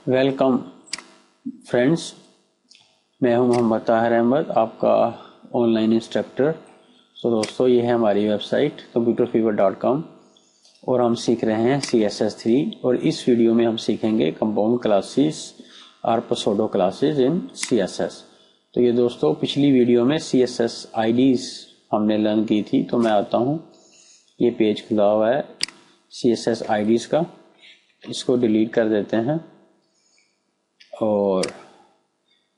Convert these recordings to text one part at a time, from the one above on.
Welcome friends, मैं हूं मोहम्मद ताहिर अहमद, आपका ऑनलाइन इंस्ट्रक्टर। तो दोस्तों, ये है हमारी वेबसाइट computerfever.com और हम सीख रहे हैं CSS3। और इस वीडियो में हम सीखेंगे कंपाउंड क्लासेस और पसोडो क्लासेस इन CSS। तो ये दोस्तों, पिछली वीडियो में CSS IDs हमने लर्न की थी। तो मैं आता हूँ, ये पेज खुला हुआ है CSS IDs का, इसको डिलीट कर देते हैं और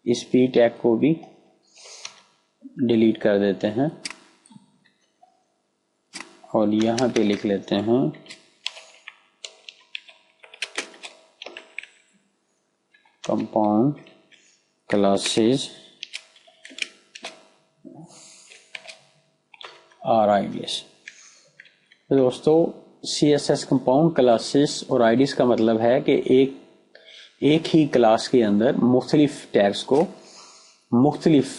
इस p टैग को भी डिलीट कर देते हैं और यहाँ पे लिख लेते हैं कंपाउंड क्लासेस और आईडीज। तो दोस्तों, CSS कंपाउंड क्लासेस और आईडीज का मतलब है कि एक ही क्लास के अंदर मुख्तलिफ टैग्स को मुख्तलिफ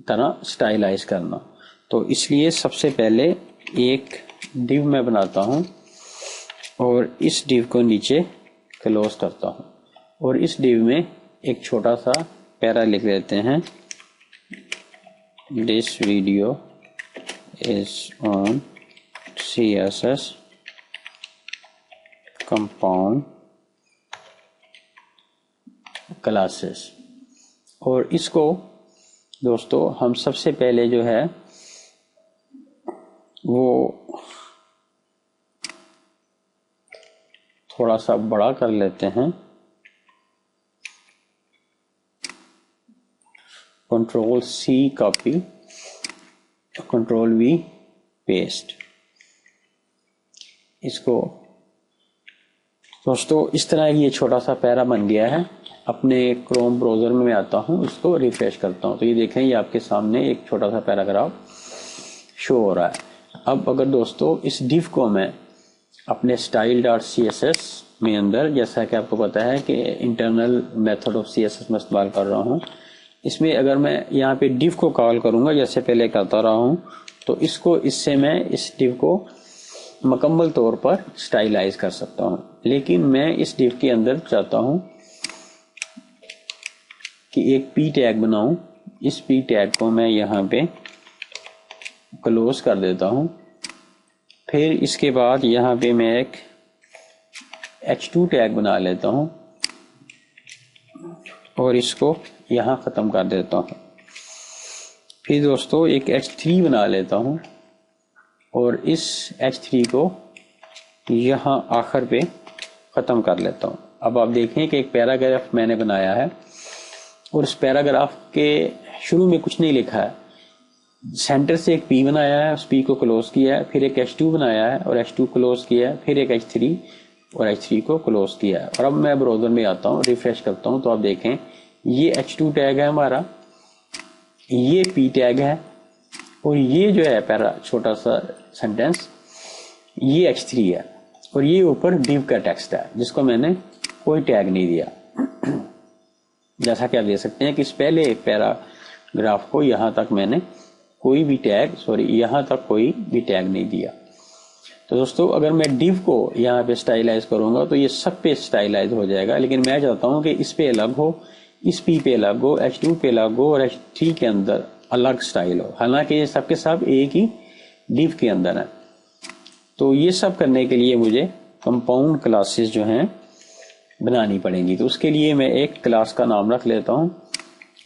तरह स्टाइलाइज करना। तो इसलिए सबसे पहले एक डिव मैं बनाता हूं और इस डिव को नीचे क्लोज करता हूं और इस डिव में एक छोटा सा पैरा लिख देते हैं, this video is on CSS compound classes. और इसको दोस्तों हम सबसे पहले जो है वो थोड़ा सा बड़ा कर लेते हैं, Ctrl+C कॉपी, Ctrl+V पेस्ट। इसको दोस्तों इस तरह ये छोटा सा पैरा बन गया है। अपने क्रोम ब्राउजर में मैं आता हूँ, इसको रिफ्रेश करता हूँ तो ये देखें, ये आपके सामने एक छोटा सा पैराग्राफ शो हो रहा है। अब अगर दोस्तों इस डिव को मैं अपने style.css में अंदर, जैसा कि आपको पता है कि इंटरनल मेथड ऑफ CSS में इस्तेमाल कर रहा हूँ, इसमें अगर मैं यहाँ पे डिव को कॉल करूँगा जैसे पहले करता रहा हूँ, तो इससे मैं इस डिव को मुकम्मल तौर पर स्टाइलाइज कर सकता हूँ। लेकिन मैं इस डिव के अंदर चाहता हूँ कि एक p टैग बनाऊं। इस p टैग को मैं यहाँ पे क्लोज कर देता हूँ। फिर इसके बाद यहाँ पे मैं एक h2 टैग बना लेता हूँ और इसको यहाँ ख़त्म कर देता हूँ। फिर दोस्तों एक h3 बना लेता हूँ और इस h3 को यहाँ आखिर पे ख़त्म कर लेता हूँ। अब आप देखें कि एक पैराग्राफ मैंने बनाया है और उस पैराग्राफ के शुरू में कुछ नहीं लिखा है। सेंटर से एक p बनाया है, उस p को क्लोज किया है, फिर एक h2 बनाया है और h2 क्लोज किया है, फिर एक h3 और h3 को क्लोज किया है। और अब मैं ब्राउजर में आता हूँ, रिफ्रेश करता हूँ, तो आप देखें ये h2 टैग है हमारा, ये p टैग है और ये जो है पैरा छोटा सा सेंटेंस, ये h3 है और ये ऊपर डिव का टेक्स्ट है जिसको मैंने कोई टैग नहीं दिया। जैसा कि आप देख सकते हैं कि इस पहले पैराग्राफ को यहाँ तक मैंने यहाँ तक कोई भी टैग नहीं दिया। तो दोस्तों, अगर मैं डिव को यहाँ पे स्टाइलाइज करूंगा तो ये सब पे स्टाइलाइज हो जाएगा, लेकिन मैं चाहता हूँ कि इस पे अलग हो, इस p पे अलग हो, h2 पे अलग हो और h3 के अंदर अलग स्टाइल हो। हालांकि ये सबके सब एक ही डिव के अंदर है। तो ये सब करने के लिए मुझे कंपाउंड क्लासेस जो हैं बनानी पड़ेंगी। तो उसके लिए मैं एक क्लास का नाम रख लेता हूं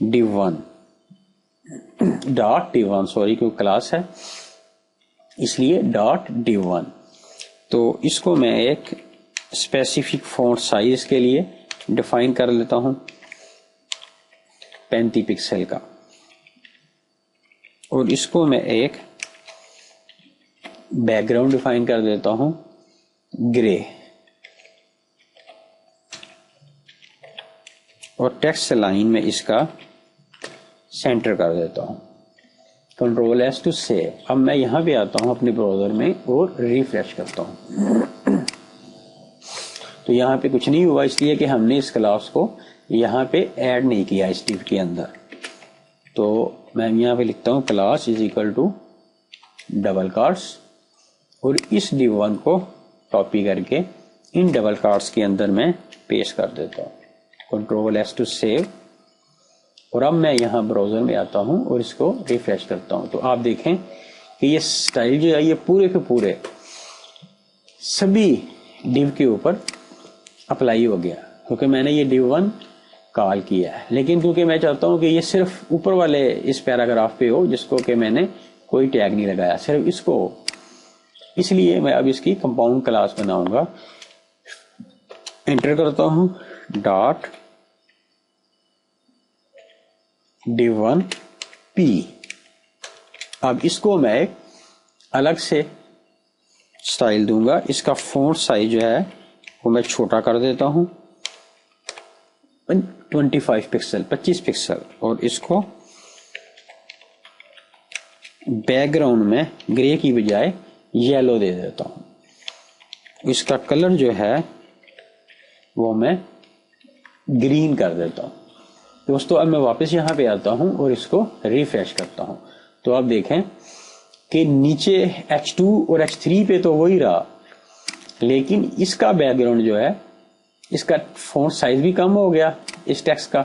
div1 .div1, सॉरी, क्योंकि क्लास है इसलिए .div1। तो इसको मैं एक स्पेसिफिक फॉन्ट साइज के लिए डिफाइन कर लेता हूं 35 पिक्सल का और इसको मैं एक बैकग्राउंड डिफाइन कर देता हूं ग्रे और टेक्स्ट लाइन में इसका सेंटर कर देता हूं। Ctrl+S to save. अब मैं यहां पे आता हूं अपने ब्राउजर में और रिफ्रेश करता हूं तो यहां पे कुछ नहीं हुआ, इसलिए कि हमने इस क्लास को यहां पे ऐड नहीं किया इस डिव के अंदर। तो मैं यहां पे लिखता हूं class is equal to double cards और इस div1 को कॉपी करके इन डबल कार्ड्स के अंदर मैं पेस्ट कर देता हूं। कंट्रोल एस टू सेव, और अब मैं यहाँ ब्राउजर में आता हूँ और इसको रिफ्रेश करता हूँ। तो आप देखें कि ये स्टाइल जो है ये पूरे के पूरे सभी डिव के ऊपर अप्लाई हो गया, क्योंकि मैंने ये div1 कॉल किया है। लेकिन क्योंकि मैं चाहता हूं कि ये सिर्फ ऊपर वाले इस पैराग्राफ पे हो जिसको कि मैंने कोई टैग नहीं लगाया, सिर्फ इसको, इसलिए मैं अब इसकी कंपाउंड क्लास बनाऊंगा। एंटर करता हूं डॉट div1 p। अब इसको मैं एक अलग से स्टाइल दूंगा। इसका फॉन्ट साइज जो है वो मैं छोटा कर देता हूं 25 पिक्सल, 25 पिक्सल, और इसको बैकग्राउंड में ग्रे की बजाय येलो दे देता हूं। इसका कलर जो है वो मैं ग्रीन कर देता हूं। दोस्तों अब मैं वापस यहां पे आता हूं और इसको रिफ्रेश करता हूं। तो आप देखें कि नीचे H2 और H3 पे तो वही रहा, लेकिन इसका बैकग्राउंड जो है, इसका फॉन्ट साइज भी कम हो गया इस टेक्स्ट का,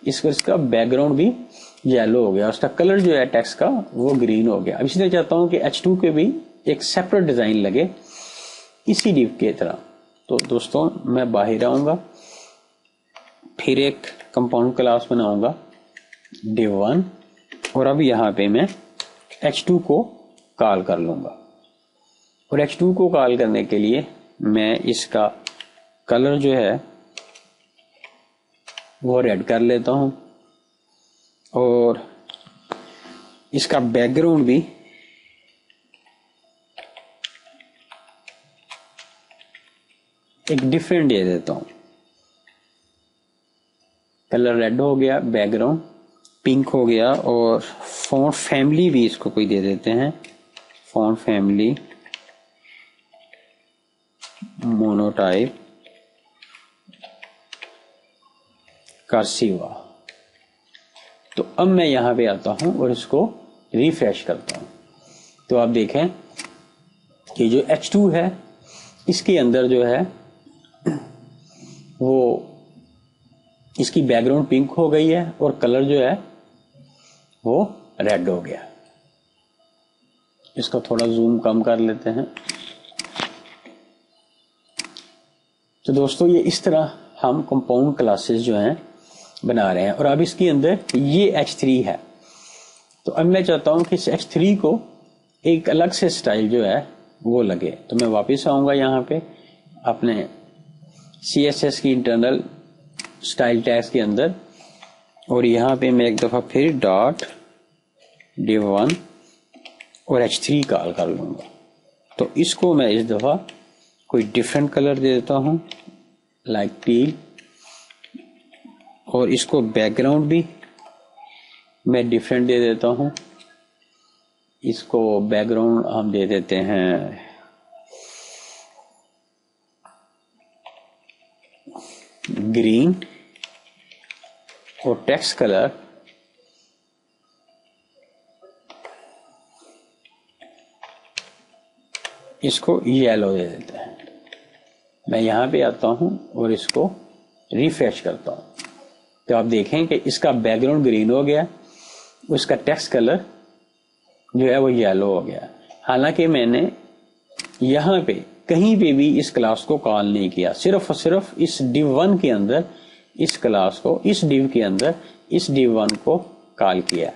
इसका बैकग्राउंड भी येलो हो गया, उसका कलर जो है टेक्स्ट का वो ग्रीन हो गया। अब इसलिए चाहता हूं कि H2 के भी एक सेपरेट डिजाइन लगे इसी डिव की तरह। तो दोस्तों मैं बाहर आऊंगा, फिर एक कंपाउंड क्लास बनाऊंगा div1, और अब यहां पे मैं H2 को कॉल कर लूंगा। और H2 को कॉल करने के लिए मैं इसका कलर जो है वो रेड कर लेता हूं, और इसका बैकग्राउंड भी एक डिफरेंट दे देता हूं। कलर रेड हो गया, बैकग्राउंड पिंक हो गया, और फॉन्ट फैमिली भी इसको कोई दे देते हैं, फॉन्ट फैमिली मोनोटाइप कर्सिवा। तो अब मैं यहां पे आता हूं और इसको रिफ्रेश करता हूं। तो आप देखें कि जो H2 है इसके अंदर जो है वो इसकी बैकग्राउंड पिंक हो गई है और कलर जो है वो रेड हो गया। इसको थोड़ा जूम कम कर लेते हैं। तो दोस्तों ये इस तरह हम कंपाउंड क्लासेस जो हैं बना रहे हैं, और अब इसके अंदर ये H3 है। तो अब मैं चाहता हूं कि इस H3 को एक अलग से स्टाइल जो है वो लगे। तो मैं वापस आऊंगा यहाँ पे अपने CSS की इंटरनल स्टाइल टैग्स के अंदर, और यहाँ पे मैं एक दफा फिर डॉट div1 और H3 कॉल कर लूंगा। तो इसको मैं इस दफा कोई डिफरेंट कलर दे देता हूं, लाइक टील, और इसको बैकग्राउंड भी मैं डिफरेंट दे देता हूं। इसको बैकग्राउंड हम दे देते हैं ग्रीन, और टेक्स्ट कलर इसको येलो दे देते हैं। मैं यहां पे आता हूं और इसको रिफ्रेश करता हूं। तो आप देखें कि इसका बैकग्राउंड ग्रीन हो गया, उसका टेक्स्ट कलर जो है वो येलो हो गया। हालांकि मैंने यहां पे कहीं पे भी इस क्लास को कॉल नहीं किया, सिर्फ और सिर्फ इस div1 के अंदर इस क्लास को, इस div के अंदर इस div1 को कॉल किया।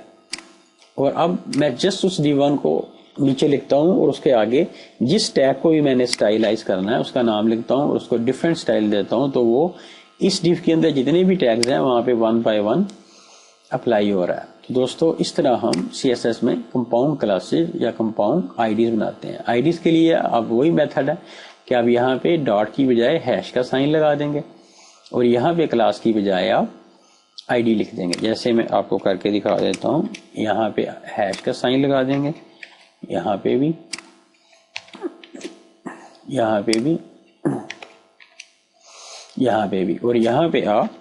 और अब मैं जस्ट उस div1 को नीचे लिखता हूं और उसके आगे जिस टैग को भी मैंने स्टाइलाइज करना है उसका नाम लिखता हूं और उसको डिफरेंट स्टाइल देता हूं। तो वो इस div के अंदर जितने भी टैग्स हैं वहां पे 1 बाय 1 अप्लाई हो रहा है। दोस्तों इस तरह हम CSS में कंपाउंड क्लासेस या कंपाउंड आईडीज बनाते हैं। आईडीज के लिए अब वही मेथड है कि आप यहाँ पे डॉट की बजाय हैश का साइन लगा देंगे, और यहाँ पे क्लास की बजाय आप आईडी लिख देंगे। जैसे मैं आपको करके दिखा देता हूँ, यहाँ पे हैश का साइन लगा देंगे, यहाँ पे भी, यहाँ पे भी, यहाँ पे भी, और यहाँ पे आप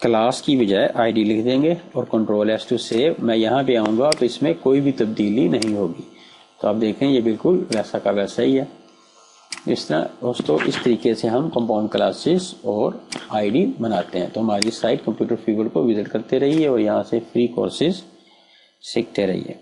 क्लास की बजाय आईडी लिख देंगे और कंट्रोल एस टू सेव। मैं यहाँ पे आऊंगा तो इसमें कोई भी तब्दीली नहीं होगी। तो आप देखें ये बिल्कुल वैसा का वैसा ही है। इस तरह दोस्तों इस तरीके से हम कंपाउंड क्लासेस और आईडी बनाते हैं। तो हमारी साइट कंप्यूटर फीवर को विजिट करते रहिए और यहाँ से फ्री कोर्सेज सीखते रहिए।